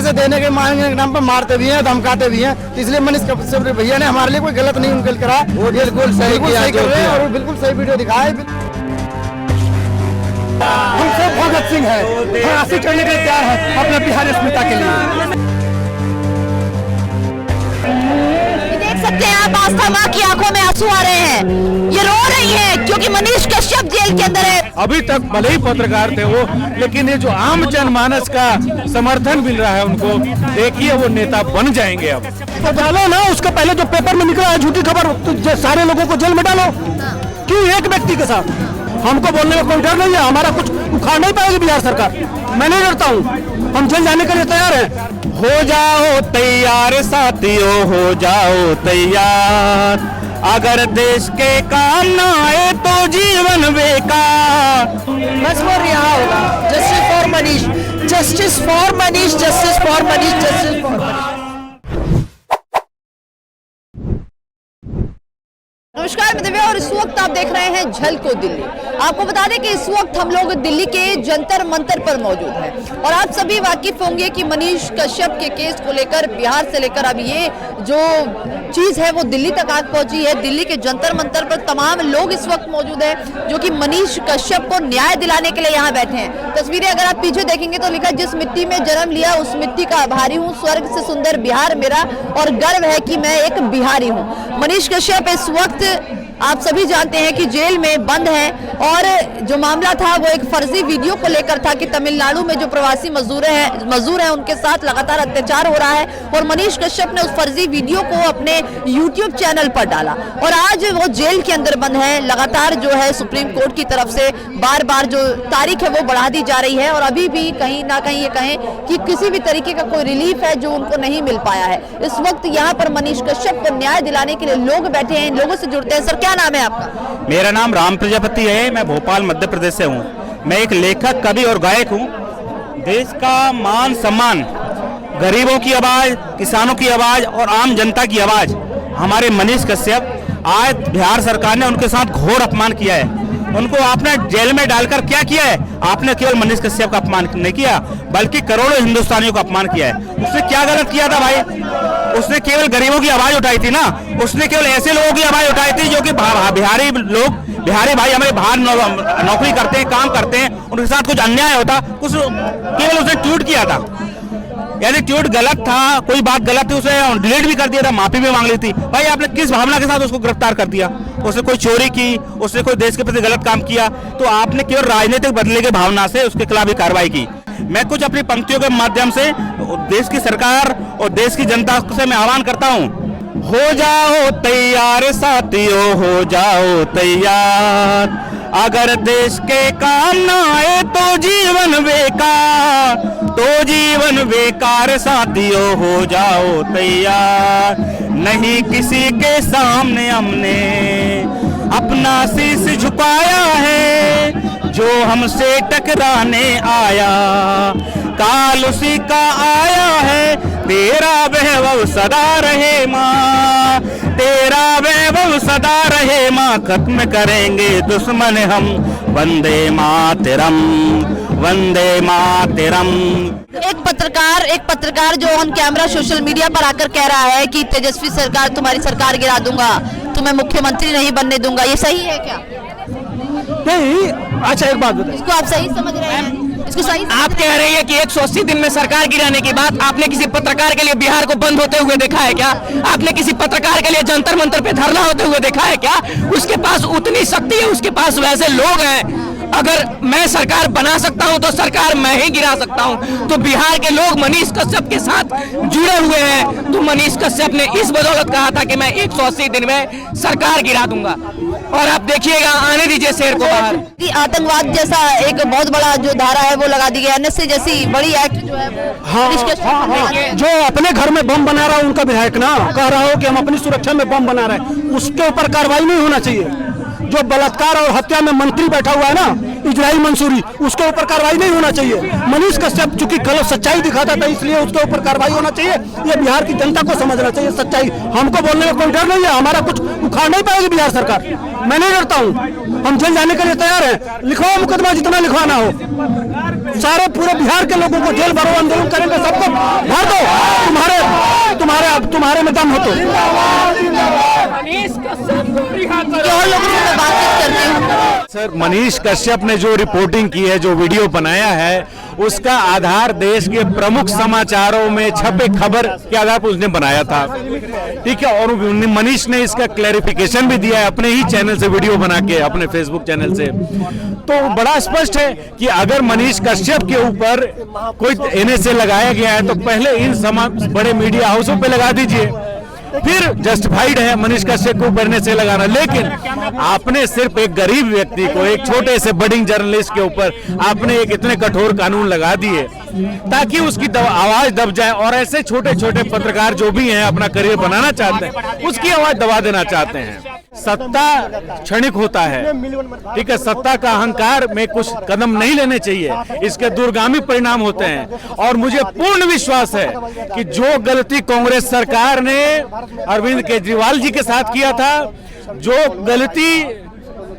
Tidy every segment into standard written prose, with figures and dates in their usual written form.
पैसे देने के मांगने के नाम पर मारते भी हैं, धमकाते भी हैं। इसलिए मनीष कश्यप भैया ने हमारे लिए कोई गलत नहीं उनके करा, वो बिल्कुल सही कर रहे हैं और बिल्कुल सही वीडियो दिखाए। हम सब भगत सिंह है, फांसी करने के लिए तैयार है अपने बिहार अस्मिता के लिए। देख सकते हैं आप, आस्था माँ की आंखों में आंसू आ रहे हैं, ये रो रही है क्योंकि मनीष कश्यप जेल के अंदर है। अभी तक भले ही पत्रकार थे वो, लेकिन ये जो आम जनमानस का समर्थन मिल रहा है उनको, देखिए वो नेता बन जाएंगे। अब तो डालो ना, उसके पहले जो पेपर में निकला है झूठी खबर, तो सारे लोगों को जेल में डालो। क्यों एक व्यक्ति के साथ? हमको बोलने में कोई डर नहीं है, हमारा कुछ उखाड़ नहीं पाएगी बिहार सरकार। मैं नहीं डरता हूँ, हम जेल जाने के लिए तैयार हैं। हो जाओ तैयार साथियों, हो जाओ तैयार, अगर देश के काम न आए तो जीवन बेकार। बस वो रिहा होगा। Justice for Manish, justice for Manish, justice for Manish, justice for Manish. नमस्कार, मैं दिव्या और इस वक्त आप देख रहे हैं झलको दिल्ली। आपको बता दें कि इस वक्त हम लोग दिल्ली के जंतर मंतर पर मौजूद हैं और आप सभी वाकिफ होंगे कि मनीष कश्यप के केस को लेकर बिहार से लेकर अब ये जो चीज है वो दिल्ली तक आग पहुंची है। दिल्ली के जंतर मंतर पर तमाम लोग इस वक्त मौजूद हैं जो कि मनीष कश्यप को न्याय दिलाने के लिए यहाँ बैठे हैं। तस्वीरें अगर आप पीछे देखेंगे तो लिखा, जिस मिट्टी में जन्म लिया उस मिट्टी का आभारी हूँ, स्वर्ग से सुंदर बिहार मेरा और गर्व है कि मैं एक बिहारी हूँ। मनीष कश्यप इस वक्त आप सभी जानते हैं कि जेल में बंद है और जो मामला था वो एक फर्जी वीडियो को लेकर था कि तमिलनाडु में जो प्रवासी मजदूर हैं उनके साथ लगातार अत्याचार हो रहा है और मनीष कश्यप ने उस फर्जी वीडियो को अपने YouTube चैनल पर डाला और आज वो जेल के अंदर बंद है। लगातार जो है सुप्रीम कोर्ट की तरफ से बार बार जो तारीख है वो बढ़ा दी जा रही है और अभी भी कहीं ना कहीं ये कहें कि किसी भी तरीके का कोई रिलीफ है जो उनको नहीं मिल पाया है। इस वक्त यहाँ पर मनीष कश्यप को न्याय दिलाने के लिए लोग बैठे हैं, लोगों से जुड़ते हैं। सर, क्या नाम है आपका? मेरा नाम राम प्रजापति है, मैं भोपाल मध्य प्रदेश से हूँ। मैं एक लेखक, कवि और गायक हूँ। देश का मान सम्मान, गरीबों की आवाज, किसानों की आवाज और आम जनता की आवाज हमारे मनीष कश्यप, आज बिहार सरकार ने उनके साथ घोर अपमान किया है। उनको आपने जेल में डालकर क्या किया है? आपने केवल मनीष कश्यप का अपमान नहीं किया बल्कि करोड़ों हिंदुस्तानियों का अपमान किया है। उसने क्या गलत किया था भाई? उसने केवल गरीबों की आवाज उठाई थी ना। उसने केवल ऐसे लोगों की आवाज उठाई थी जो कि बिहारी लोग, बिहारी भाई हमारे बाहर नौकरी करते हैं, काम करते हैं, उनके साथ कुछ अन्याय होता, कुछ केवल उसने ट्वीट किया था। यदि ट्वीट गलत था, कोई बात गलत थी, उसे डिलीट भी कर दिया था, माफी भी मांग ली थी। भाई आपने किस भावना के साथ उसको गिरफ्तार कर दिया? उसने कोई चोरी की, उसने कोई देश के प्रति गलत काम किया, तो आपने केवल राजनीतिक बदले की भावना से उसके खिलाफ भी कार्रवाई की। मैं कुछ अपनी पंक्तियों के माध्यम से देश की सरकार और देश की जनता से मैं आह्वान करता हूँ, हो जाओ तैयार साथियों, हो जाओ तैयार, अगर देश के काम न आए तो जीवन बेकार, तो जीवन बेकार साथियों, हो जाओ तैयार। नहीं किसी के सामने हमने अपना शीश झुकाया है, जो हमसे टकराने आया काल उसी का आया है। तेरा वैभव सदा रहे माँ, तेरा वैभव सदा रहे माँ, खत्म करेंगे दुश्मन हम, वंदे मातरम, वंदे मातरम। एक पत्रकार जो ऑन कैमरा सोशल मीडिया पर आकर कह रहा है कि तेजस्वी सरकार, तुम्हारी सरकार गिरा दूंगा, तुम्हें मुख्यमंत्री नहीं बनने दूंगा, ये सही है क्या? नहीं। अच्छा एक बात बताइए, इसको आप सही समझ रहे हैं? इसको सही आप कह रहे हैं कि 180 दिन में सरकार गिराने के बाद आपने किसी पत्रकार के लिए बिहार को बंद होते हुए देखा है क्या? आपने किसी पत्रकार के लिए जंतर मंतर पे धरना होते हुए देखा है क्या? उसके पास उतनी शक्ति है, उसके पास वैसे लोग हैं। अगर मैं सरकार बना सकता हूं तो सरकार मैं ही गिरा सकता हूं। तो बिहार के लोग मनीष कश्यप के साथ जुड़े हुए हैं। तो मनीष कश्यप ने इस बदौलत कहा था कि मैं 180 दिन में सरकार गिरा दूंगा और आप देखिएगा, आने दीजिए शेर को बाहर। आतंकवाद जैसा एक बहुत बड़ा जो धारा है वो लगा दी गई, एनएसए जैसी बड़ी एक्ट जो है जो अपने घर में बम बना रहा है उनका विधायक ना कह रहा हो कि हम अपनी सुरक्षा में बम बना रहे हैं, उसके ऊपर कार्रवाई नहीं होना चाहिए। जो बलात्कार और हत्या में मंत्री बैठा हुआ है ना, इजराइल मंसूरी, उसके ऊपर कार्रवाई नहीं होना चाहिए। मनीष कश्यप चूंकि गलत सच्चाई दिखाता था इसलिए उसके ऊपर कार्रवाई होना चाहिए। ये बिहार की जनता को समझना चाहिए सच्चाई। हमको बोलने में कोई डर नहीं है, हमारा कुछ उखाड़ नहीं पाएगी बिहार सरकार। मैं नहीं डरता हूँ, हम जेल जाने के लिए तैयार हैं। लिखवाओ मुकदमा जितना लिखवाना हो, सारे पूरे बिहार के लोगों को जेल भरो, आंदोलन करेंगे, सबको भर दो, तुम्हारे में दम हो तो। और लोगों से मैं बातचीत करती हूँ। सर, मनीष कश्यप ने जो रिपोर्टिंग की है, जो वीडियो बनाया है, उसका आधार देश के प्रमुख समाचारों में छपे खबर के आधार पर उसने बनाया था, ठीक है। और मनीष ने इसका क्लैरिफिकेशन भी दिया है अपने ही चैनल से, वीडियो बना के अपने फेसबुक चैनल से। तो बड़ा स्पष्ट है कि अगर मनीष कश्यप के ऊपर कोई एनएसए लगाया गया है तो पहले इन बड़े मीडिया हाउसों पे लगा दीजिए, फिर जस्टिफाइड है मनीष कश्यप को ऊपर से लगाना। लेकिन आपने सिर्फ एक गरीब व्यक्ति को, एक छोटे से बडिंग जर्नलिस्ट के ऊपर आपने एक इतने कठोर कानून लगा दिए ताकि उसकी आवाज दब जाए, और ऐसे छोटे छोटे पत्रकार जो भी हैं अपना करियर बनाना चाहते हैं उसकी आवाज दबा देना चाहते हैं। सत्ता क्षणिक होता है, ठीक है। सत्ता का अहंकार में कुछ कदम नहीं लेने चाहिए, इसके दूरगामी परिणाम होते हैं। और मुझे पूर्ण विश्वास है कि जो गलती कांग्रेस सरकार ने अरविंद केजरीवाल जी के साथ किया था, जो गलती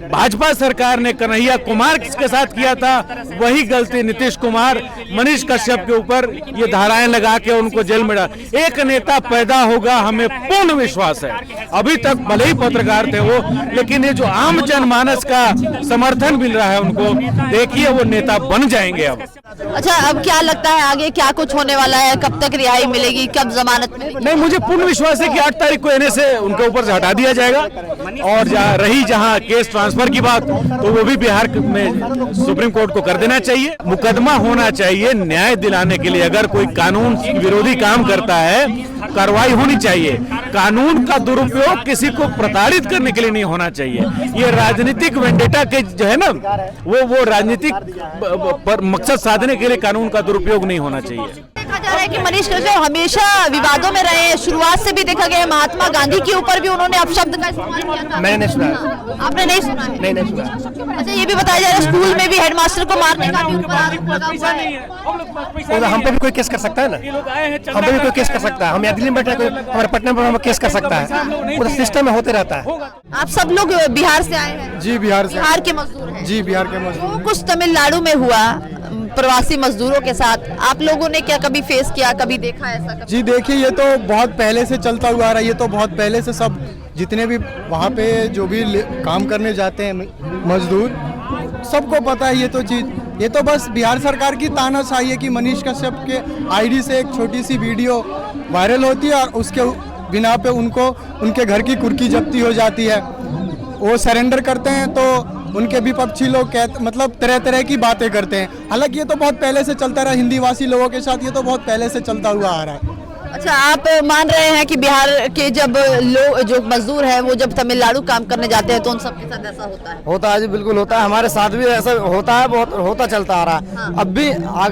भाजपा सरकार ने कन्हैया कुमार के साथ किया था, वही गलती नीतीश कुमार मनीष कश्यप के ऊपर ये धाराएं लगा के उनको जेल में डाल। एक नेता पैदा होगा, हमें पूर्ण विश्वास है। अभी तक भले ही पत्रकार थे वो, लेकिन ये जो आम जनमानस का समर्थन मिल रहा है उनको, देखिए वो नेता बन जाएंगे। अब अच्छा, अब क्या लगता है आगे क्या कुछ होने वाला है? कब तक रिहाई मिलेगी, कब जमानत मिलेगी? नहीं, मुझे पूर्ण विश्वास है कि 8 तारीख को एनएसए उनके ऊपर से हटा दिया जाएगा। और जहां केस ट्रांसफर की बात, तो वो भी बिहार में सुप्रीम कोर्ट को कर देना चाहिए। मुकदमा होना चाहिए न्याय दिलाने के लिए। अगर कोई कानून विरोधी काम करता है, कार्रवाई होनी चाहिए। कानून का दुरुपयोग किसी को प्रताड़ित करने के लिए नहीं होना चाहिए। ये राजनीतिक वेंडेटा के जो है ना, वो राजनीतिक पर मकसद साधने के लिए कानून का दुरुपयोग नहीं होना चाहिए। देखा जा रहा है कि मनीष कश्यप हमेशा विवादों में रहे हैं। शुरुआत से भी देखा गया है, महात्मा गांधी के ऊपर भी उन्होंने अपशब्द का इस्तेमाल किया था। मैंने नहीं सुना। आपने नहीं सुना है? नहीं सुना। अच्छा, ये भी बताया जा रहा है स्कूल में भी हेडमास्टर को मारने का भी ऊपर आरोप लगा हुआ है। हम पे भी कोई केस कर सकता है ना, हम पे भी कोई केस कर सकता है। हम दिल्ली में बैठे, हमारे पटना में हम केस कर सकता है। पूरा सिस्टम में होते रहता है। आप सब लोग बिहार से आए हैं? जी, बिहार से। बिहार के मजदूर हैं? जी, बिहार के मजदूर। तो कुछ तमिलनाडु में हुआ प्रवासी मजदूरों के साथ, आप लोगों ने क्या कभी फेस किया, कभी देखा ऐसा? जी देखिए, ये तो बहुत पहले से चलता हुआ आ रहा है। ये तो बहुत पहले से सब जितने भी वहाँ पे जो भी काम करने जाते हैं मजदूर, सबको पता है ये तो चीज़। ये तो बस बिहार सरकार की तानाशाही है कि मनीष कश्यप के आईडी से एक छोटी सी वीडियो वायरल होती है और उसके बिना पे उनको उनके घर की कुर्की जब्ती हो जाती है। वो सरेंडर करते हैं तो उनके विपक्षी लोग मतलब तरह तरह की बातें करते हैं। हालांकि ये तो बहुत पहले से चलता रहा, हिंदी भाषी लोगों के साथ ये तो बहुत पहले से चलता हुआ आ रहा है। अच्छा, आप मान रहे हैं कि बिहार के जब लोग जो मजदूर हैं वो जब तमिलनाडु काम करने जाते हैं तो उन सबके साथ ऐसा होता है? होता है जी, बिल्कुल होता है। हमारे साथ भी ऐसा होता है, बहुत होता चलता आ रहा है। हाँ। अब भी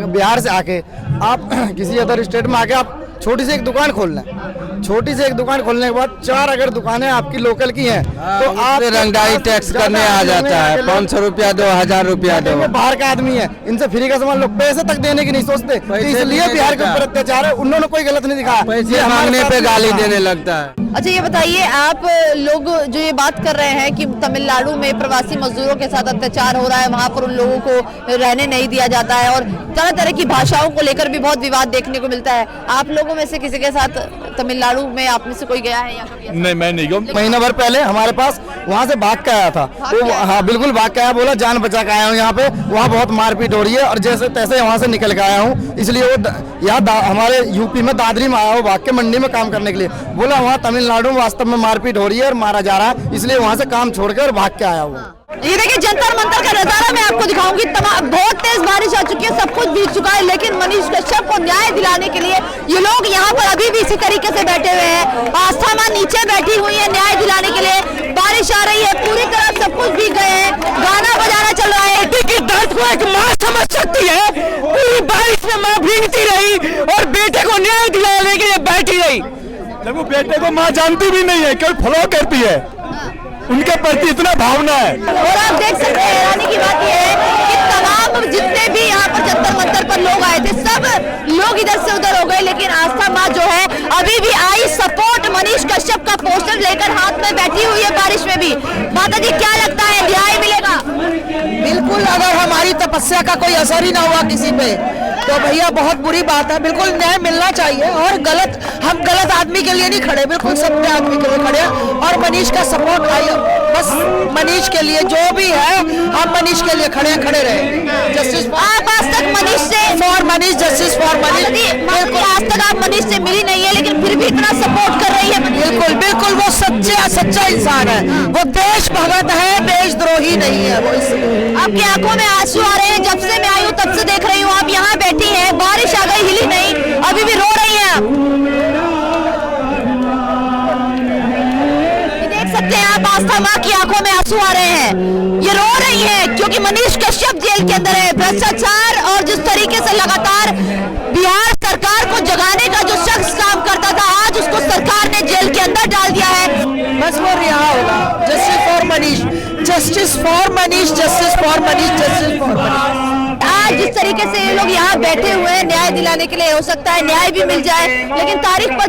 बिहार से आके आप किसी अदर स्टेट में आके आप छोटी सी एक दुकान खोल लें, छोटी सी एक दुकान खोलने के बाद 4 अगर दुकानें आपकी लोकल की हैं तो आप रंगदारी टैक्स करने आ जाता है। 500 रुपया दो, 1000 रुपया दो। बाहर का आदमी है, इनसे फ्री का सामान लोग पैसे तक देने की नहीं सोचते, इसलिए बिहार के ऊपर अत्याचार है। उन्होंने कोई गलत नहीं दिखाया, पैसे मांगने पे गाली देने लगता है। अच्छा, ये बताइए, आप लोग जो ये बात कर रहे हैं कि तमिलनाडु में प्रवासी मजदूरों के साथ अत्याचार हो रहा है, वहाँ पर उन लोगों को रहने नहीं दिया जाता है और तरह तरह की भाषाओं को लेकर भी बहुत विवाद देखने को मिलता है। आप लोगों में से किसी के साथ तमिलनाडु में आप में से कोई गया है या कभी? नहीं, मैं नहीं गया। महीना भर पहले हमारे पास वहाँ से भाग के आया था वो। हाँ बिल्कुल भाग के आया, बोला जान बचा के आया हूँ यहाँ पे। वहाँ बहुत मारपीट हो रही है और जैसे तैसे वहाँ से निकल के आया हूँ, इसलिए वो यहाँ हमारे यूपी में दादरी में आया, वो भाग के मंडी में काम करने के लिए। बोला वहाँ तमिलनाडु में वास्तव में मारपीट हो रही है और मारा जा रहा है, इसलिए वहाँ से काम छोड़कर भाग के आया हुआ। ये देखिए जंतर मंतर का नजारा मैं आपको दिखाऊंगी। बहुत तेज बारिश आ चुकी है, सब कुछ बीत चुका है, लेकिन मनीष कश्यप को न्याय दिलाने के लिए ये लोग यहाँ पर अभी भी इसी तरीके से बैठे हुए हैं। आस्था मां नीचे बैठी हुई है न्याय दिलाने के लिए। बारिश आ रही है, पूरी तरह सब कुछ भीग गए हैं, गाना बजाना चल रहा है। बेटे के दर्द को एक माँ समझ सकती है। पूरी बारिश में माँ भीगती रही और बेटे को न्याय दिलाने के लिए बैठी रही। जब वो बेटे को माँ जानती भी नहीं है, केवल फॉलो करती है, उनके प्रति इतना भावना है। और आप देख सकते हैं, हैरानी की बात यह है कि तमाम जितने भी यहाँ पर जंतर मंतर पर लोग आए थे, सब लोग इधर से उधर हो गए, लेकिन आस्था माँ जो है अभी भी आई सपोर्ट मनीष कश्यप का पोस्टर लेकर हाथ में बैठी हुई है बारिश में भी। माता जी, क्या लगता है न्याय मिलेगा? बिल्कुल बिल्कुल अगर हमारी तपस्या का कोई असर ही ना हुआ किसी पे तो भैया बहुत बुरी बात है। बिल्कुल न्याय मिलना चाहिए और हम गलत आदमी के लिए नहीं खड़े, बिल्कुल सत्य आदमी के लिए खड़े हैं। और मनीष का सपोर्ट आइए, बस मनीष के लिए जो भी है हम मनीष के लिए खड़े रहे। जस्टिस आप आज तक मनीष से for Manish, justice for Manish. बिल्कुल आज तक आप मनीष से मिली नहीं है, लेकिन फिर भी इतना सपोर्ट कर रही है। बिल्कुल बिल्कुल वो सच्चा इंसान है, वो देश भगत है, देशद्रोही नहीं है वो। इसलिए आपकी आंखों में आंसू आ रहे हैं। जब से मैं आई हूँ तब से देख रही हूँ आप यहाँ बैठी हैं, बारिश आ गई हिली नहीं, अभी भी रो रही हैं आप। देख सकते हैं आप आस्था माँ की आंखों में आंसू आ रहे हैं, ये रो रही हैं क्योंकि मनीष कश्यप जेल के अंदर है। भ्रष्टाचार और जिस तरीके से लगातार बिहार सरकार को जगाने का जो शख्स काम करता था, आज उसको सरकार ने जेल के अंदर डाल दिया है। बस वो रिहा होगा। Justice for Manish, justice for Manish, justice for Manish, justice for Manish. आज जिस तरीके से ये लोग यहाँ बैठे हुए हैं न्याय दिलाने के लिए, हो सकता है न्याय भी मिल जाए, लेकिन तारीख पर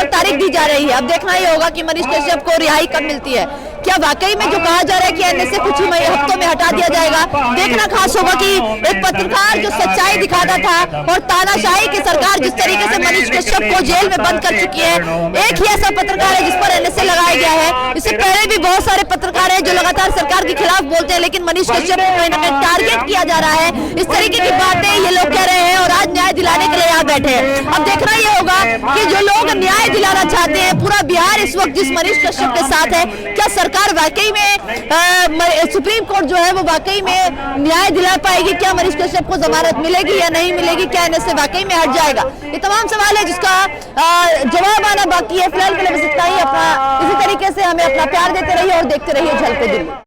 तारीख दी जा रही है। अब देखना ही होगा कि मनीष कश्यप को रिहाई कब मिलती है। क्या वाकई में जो कहा जा रहा है कि एनएसए कुछ ही हफ्तों में हटा दिया जाएगा, देखना खास होगा कि एक पत्रकार जो सच्चाई दिखाता था और तानाशाही की सरकार जिस तरीके से मनीष कश्यप को जेल में बंद कर चुकी है, एक ही ऐसा पत्रकार है जिस पर एनएसए लगाया गया है। इससे पहले भी बहुत सारे पत्रकार हैं जो लगातार सरकार के खिलाफ बोलते हैं, लेकिन मनीष कश्यप को कहीं ना कहीं टारगेट किया जा रहा है। इस तरीके की बातें ये लोग कह रहे हैं और आज न्याय दिलाने के लिए यहाँ बैठे हैं। अब देखना ये होगा कि जो लोग न्याय दिलाना चाहते हैं, पूरा बिहार इस वक्त जिस मनीष कश्यप के साथ है, क्या सरकार वाकई में सुप्रीम कोर्ट जो है वो वाकई में न्याय दिला पाएगी? क्या मनीष कश्यप को जमानत मिलेगी या नहीं मिलेगी? क्या एनएसए वाकई में हट जाएगा? ये तमाम सवाल है जिसका जवाब आना बाकी है। फिलहाल के लिए बस इतना ही। इसी तरीके से हमें अपना प्यार देते रहिए और देखते रहिए झलको दिल्ली।